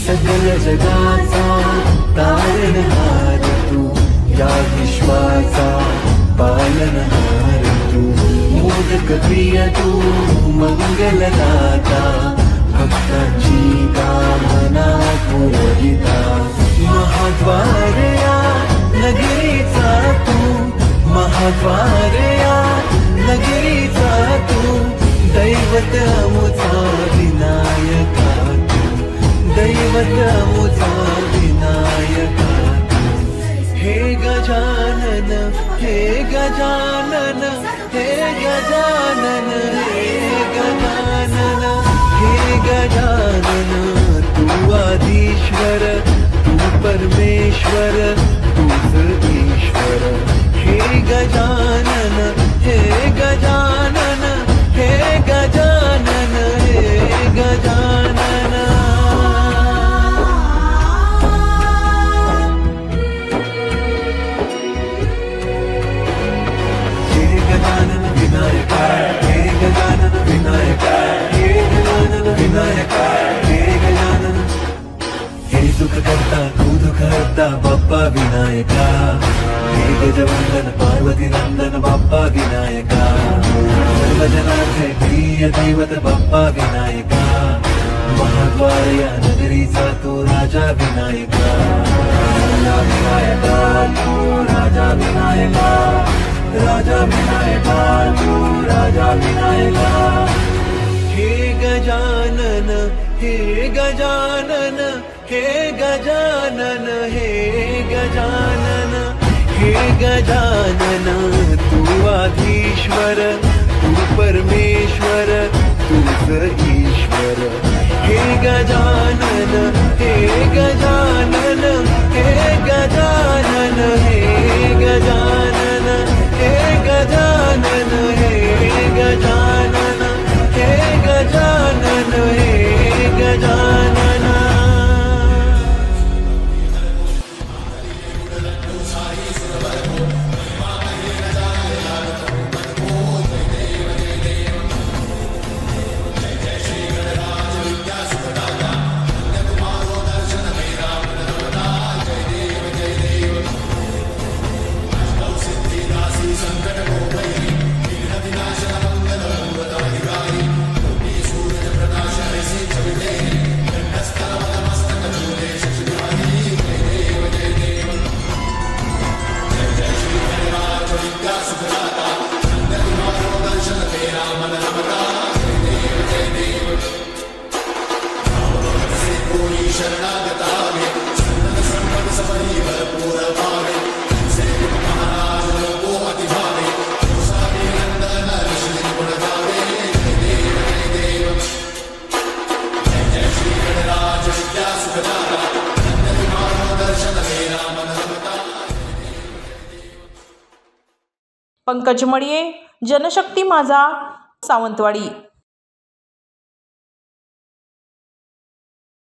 सगळ जगाचा तारणहार तू, या विश्वाचा पालनहार तू, मोदक प्रिय तू, मंगलदाता, भक्तांची कामना पुरविता, महाद्वार या नगरीचा तू, महाद्वार या नगरीचा तू, दैवत अमुचा विनायका, दैवत अमुचा विनायका, हे गजानन, हे गजानन, हे गजानन, हे गजानन, हे गजानन, तू आदिश्वर, तू परमेश्वर, तूच ईश्वर, हे गजानन, हे गजानन, हे गजानन, हे गजानन. सुख करता तू दुख हरता बाप्पा विनायका, हे गजवंदन पार्वती नंदन बाप्पा विनायका, सर्वजनांचे प्रिय दैवत बाप्पा विनायका, महाद्वार या नगरीचा तू राजा विनायका, राजा विनायका तू राजा विनायका, राजा विनायका तू राजा विनायका, हे गजानन, हे गजानन, हे गजानन, हे गजानन, हे गजानन, तू आधीश्वर, तू परमेश्वर, तूच ईश्वर, हे गजानन, हे गजानन, हे गजानन, हे गजानन, हे गजानन, हे गजानन, हे गजानन, हे गजानन. पंकज मडिये, जनशक्ती माझा, सावंतवाडी.